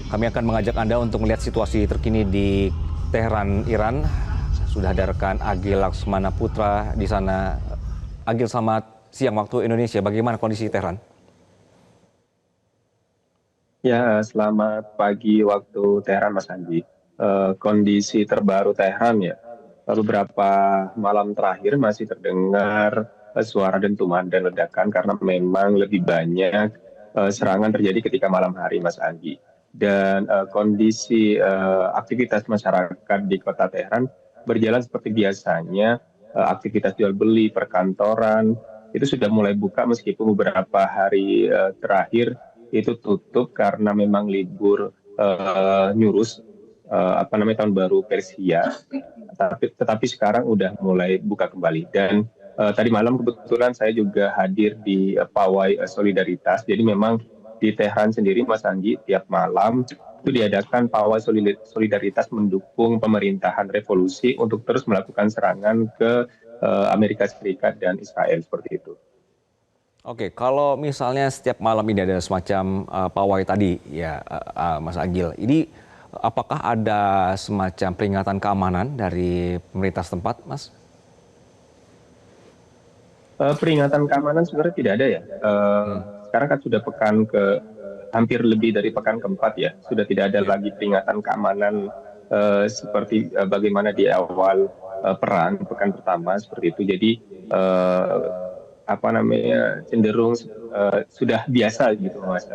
Kami akan mengajak Anda untuk melihat situasi terkini di Teheran, Iran. Sudah ada rekan Agil Laksmana Putra di sana. Agil, selamat siang waktu Indonesia. Bagaimana kondisi Teheran? Ya, selamat pagi waktu Teheran, Mas Andi. Kondisi terbaru Teheran ya, beberapa malam terakhir masih terdengar suara dentuman dan ledakan karena memang lebih banyak serangan terjadi ketika malam hari, Mas Andi. Dan kondisi aktivitas masyarakat di kota Teheran berjalan seperti biasanya, aktivitas jual beli, perkantoran, itu sudah mulai buka meskipun beberapa hari terakhir itu tutup karena memang libur Nyurus, apa namanya, tahun baru Persia. Tetapi sekarang udah mulai buka kembali. Dan tadi malam kebetulan saya juga hadir di pawai solidaritas. Jadi memang di Tehran sendiri, Mas Andi, tiap malam itu diadakan pawai solidaritas mendukung pemerintahan revolusi untuk terus melakukan serangan ke Amerika Serikat dan Israel seperti itu. Oke, kalau misalnya setiap malam ini ada semacam pawai tadi, ya Mas Agil, ini apakah ada semacam peringatan keamanan dari pemerintah setempat, Mas? Peringatan keamanan sebenarnya tidak ada ya. Sekarang kan sudah pekan ke hampir lebih dari pekan keempat ya. Sudah tidak ada Ya. lagi peringatan keamanan seperti bagaimana di awal perang pekan pertama seperti itu. Jadi eh, apa namanya, cenderung sudah biasa gitu, Mas.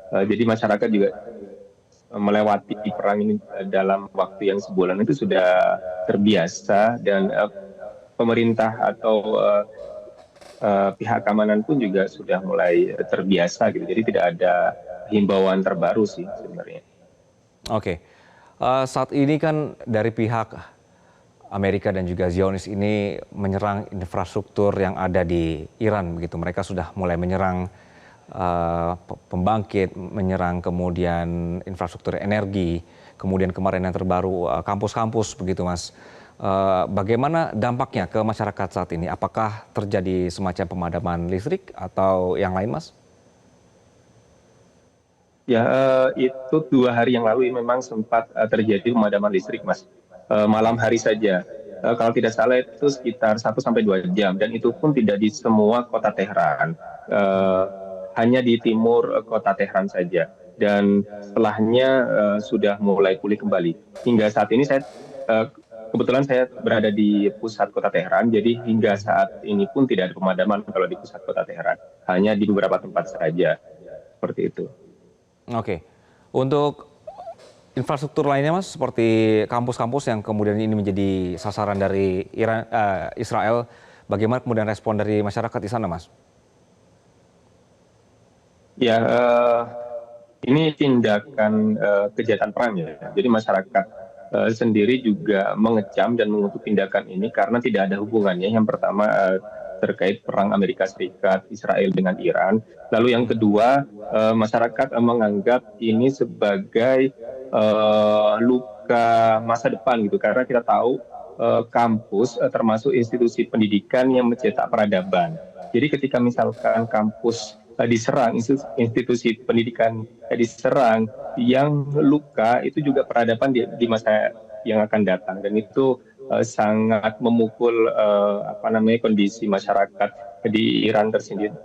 Jadi masyarakat juga melewati perang ini dalam waktu yang sebulan itu sudah terbiasa. Dan pemerintah atau pihak keamanan pun juga sudah mulai terbiasa gitu. Jadi tidak ada himbauan terbaru sih sebenarnya. Oke. Saat ini kan dari pihak Amerika dan juga Zionis ini menyerang infrastruktur yang ada di Iran begitu. Mereka sudah mulai menyerang pembangkit, menyerang kemudian infrastruktur energi, kemudian kemarin yang terbaru kampus-kampus begitu, Mas. Bagaimana dampaknya ke masyarakat saat ini? Apakah terjadi semacam pemadaman listrik atau yang lain, Mas? Ya, itu 2 hari yang lalu memang sempat terjadi pemadaman listrik, Mas. Malam hari saja. Kalau tidak salah itu sekitar 1 sampai 2 jam. Dan itu pun tidak di semua kota Teheran. Eh, Hanya di timur kota Teheran saja. Dan setelahnya sudah mulai pulih kembali. Hingga saat ini eh, kebetulan saya berada di pusat kota Teheran. Jadi hingga saat ini pun tidak ada pemadaman kalau di pusat kota Teheran. Hanya di beberapa tempat saja. Seperti itu. Oke. Untuk infrastruktur lainnya, Mas, seperti kampus-kampus yang kemudian ini menjadi sasaran dari Israel, bagaimana kemudian respon dari masyarakat di sana, Mas? Ya, ini tindakan kejahatan perang ya. Jadi masyarakat sendiri juga mengecam dan mengutuk tindakan ini karena tidak ada hubungannya. Yang pertama terkait perang Amerika Serikat Israel dengan Iran. Lalu yang kedua, masyarakat menganggap ini sebagai luka masa depan gitu. Karena kita tahu kampus termasuk institusi pendidikan yang mencetak peradaban. Jadi ketika misalkan kampus diserang, institusi pendidikan diserang, yang luka itu juga peradaban di masa yang akan datang. Dan itu sangat memukul apa namanya, kondisi masyarakat di Iran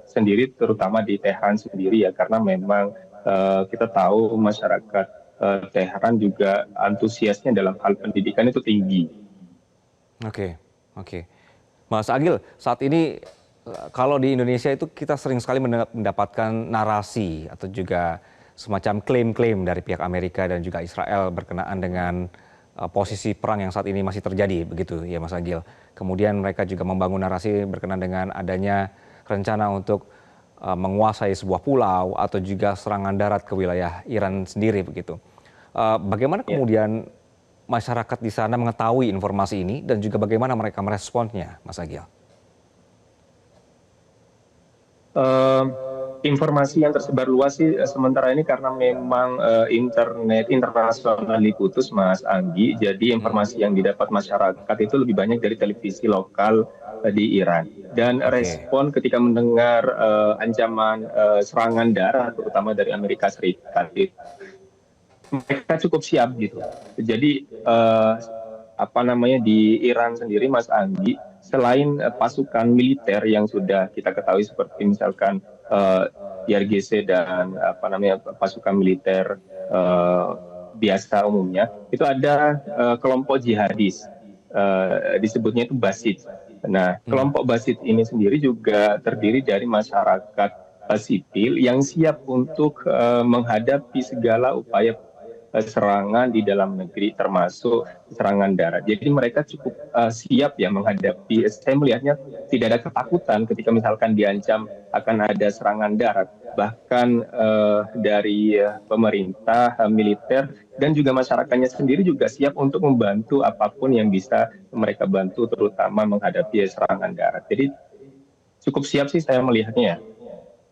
sendiri, terutama di Tehran sendiri ya, karena memang kita tahu masyarakat Tehran juga antusiasnya dalam hal pendidikan itu tinggi. Oke, oke. Mas Agil, saat ini kalau di Indonesia itu kita sering sekali mendapatkan narasi atau juga semacam klaim-klaim dari pihak Amerika dan juga Israel berkenaan dengan posisi perang yang saat ini masih terjadi, begitu ya Mas Agil. Kemudian mereka juga membangun narasi berkenaan dengan adanya rencana untuk menguasai sebuah pulau atau juga serangan darat ke wilayah Iran sendiri, begitu. Bagaimana Ya. kemudian masyarakat di sana mengetahui informasi ini dan juga bagaimana mereka meresponsnya, Mas Agil? Eh, Informasi yang tersebar luas sih sementara ini karena memang internet internasional diputus, Mas Anggi. Jadi informasi yang didapat masyarakat itu lebih banyak dari televisi lokal di Iran. Dan Oke, respon ketika mendengar ancaman serangan darat, terutama dari Amerika Serikat, mereka cukup siap gitu. Jadi apa namanya di Iran sendiri, Mas Anggi, selain pasukan militer yang sudah kita ketahui seperti misalkan IRGC dan apa namanya pasukan militer eh, biasa umumnya, itu ada kelompok jihadis, disebutnya itu Basit. Nah, Hmm. kelompok Basit ini sendiri juga terdiri dari masyarakat sipil yang siap untuk menghadapi segala upaya serangan di dalam negeri termasuk serangan darat. Jadi mereka cukup siap ya menghadapi. Saya melihatnya tidak ada ketakutan ketika misalkan diancam akan ada serangan darat. Bahkan dari pemerintah, militer dan juga masyarakatnya sendiri juga siap untuk membantu apapun yang bisa mereka bantu, terutama menghadapi serangan darat. Jadi cukup siap sih saya melihatnya.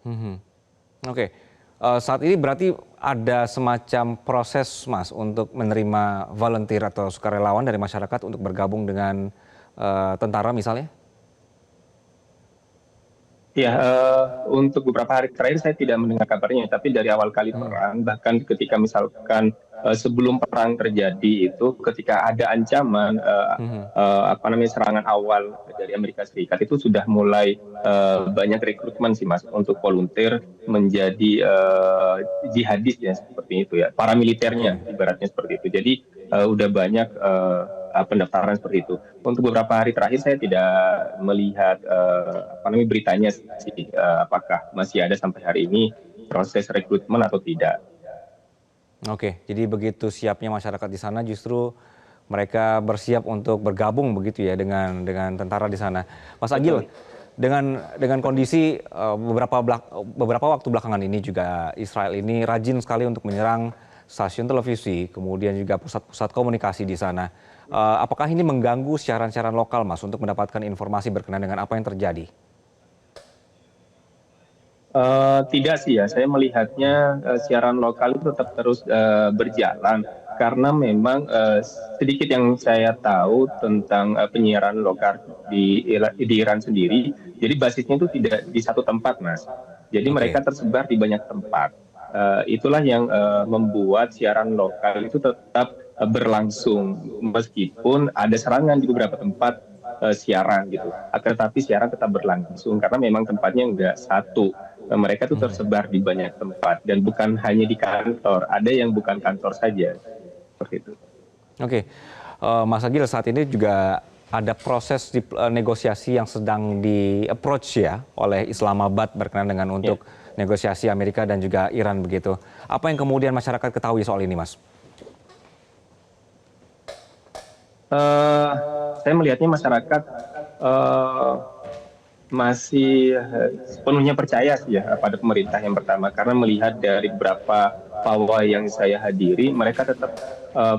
Mhm. Oke. Saat ini berarti ada semacam proses, Mas, untuk menerima volunteer atau sukarelawan dari masyarakat untuk bergabung dengan tentara misalnya? Ya, untuk beberapa hari terakhir saya tidak mendengar kabarnya, tapi dari awal kali Hmm. perang, bahkan ketika misalkan sebelum perang terjadi itu, ketika ada ancaman Mhm. apa namanya serangan awal dari Amerika Serikat itu sudah mulai banyak rekrutmen sih Mas untuk volunteer menjadi jihadis ya seperti itu ya, paramiliternya Oke. ibaratnya seperti itu. Jadi udah banyak pendaftaran seperti itu. Untuk beberapa hari terakhir saya tidak melihat apa namanya beritanya sih apakah masih ada sampai hari ini proses rekrutmen atau tidak. Oke, jadi begitu siapnya masyarakat di sana justru mereka bersiap untuk bergabung begitu ya dengan tentara di sana. Mas Agil, Betul. dengan kondisi beberapa waktu belakangan ini juga Israel ini rajin sekali untuk menyerang stasiun televisi, kemudian juga pusat-pusat komunikasi di sana. Apakah ini mengganggu siaran-siaran lokal, Mas, untuk mendapatkan informasi berkenaan dengan apa yang terjadi? Tidak sih ya, saya melihatnya siaran lokal itu tetap terus berjalan karena memang sedikit yang saya tahu tentang penyiaran lokal di Iran sendiri. Jadi basisnya itu tidak di satu tempat, Mas. Jadi Oke. mereka tersebar di banyak tempat. Itulah yang membuat siaran lokal itu tetap berlangsung meskipun ada serangan di beberapa tempat siaran gitu. Akan tetapi siaran tetap berlangsung karena memang tempatnya nggak satu. Mereka tuh Mhm. tersebar di banyak tempat dan bukan hanya di kantor, ada yang bukan kantor saja seperti itu. Oke, Mas Agil, saat ini juga ada proses negosiasi yang sedang di-approach ya oleh Islamabad berkenaan dengan Ya. untuk negosiasi Amerika dan juga Iran begitu. Apa yang kemudian masyarakat ketahui soal ini, Mas? Eh, saya melihatnya masyarakat eh, masih sepenuhnya percaya sih ya pada pemerintah yang pertama karena melihat dari beberapa pawai yang saya hadiri mereka tetap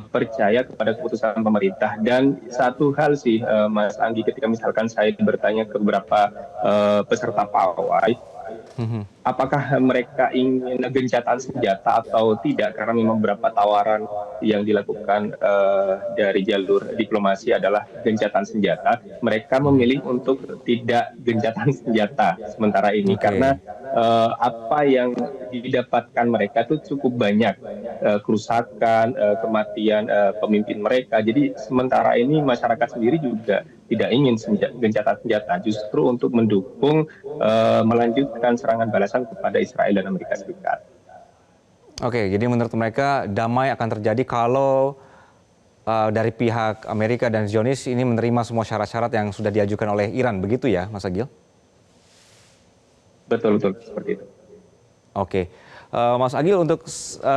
percaya kepada keputusan pemerintah dan satu hal sih Mas Anggi ketika misalkan saya bertanya ke beberapa peserta pawai Mhm. apakah mereka ingin gencatan senjata atau tidak karena memang beberapa tawaran yang dilakukan dari jalur diplomasi adalah gencatan senjata mereka Mhm. memilih untuk tidak gencatan senjata sementara ini karena Oke. apa yang didapatkan mereka itu cukup banyak kerusakan kematian pemimpin mereka jadi sementara ini masyarakat sendiri juga tidak ingin gencatan senjata justru untuk mendukung melanjutkan serangan balasan kepada Israel dan Amerika Serikat. Oke, jadi menurut mereka damai akan terjadi kalau dari pihak Amerika dan Zionis ini menerima semua syarat-syarat yang sudah diajukan oleh Iran, begitu ya, Mas Agil? Betul betul seperti itu. Oke, Mas Agil untuk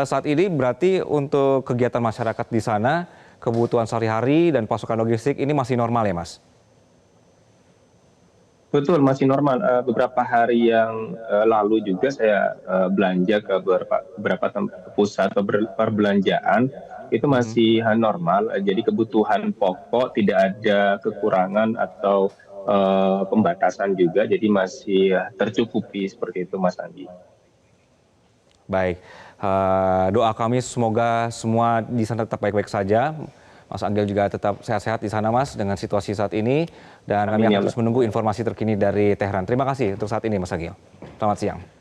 saat ini berarti untuk kegiatan masyarakat di sana, kebutuhan sehari-hari dan pasokan logistik ini masih normal ya, Mas? Betul masih normal. Beberapa hari yang lalu juga saya belanja ke beberapa pusat atau perbelanjaan itu Mhm. masih normal. Jadi kebutuhan pokok tidak ada kekurangan atau pembatasan juga. Jadi masih tercukupi seperti itu, Mas Andi. Baik, doa kami semoga semua di sana tetap baik-baik saja. Mas Agil juga tetap sehat-sehat di sana, Mas, dengan situasi saat ini. Dan kami Amin akan ya terus Allah. menunggu informasi terkini dari Teheran. Terima kasih untuk saat ini, Mas Agil. Selamat siang.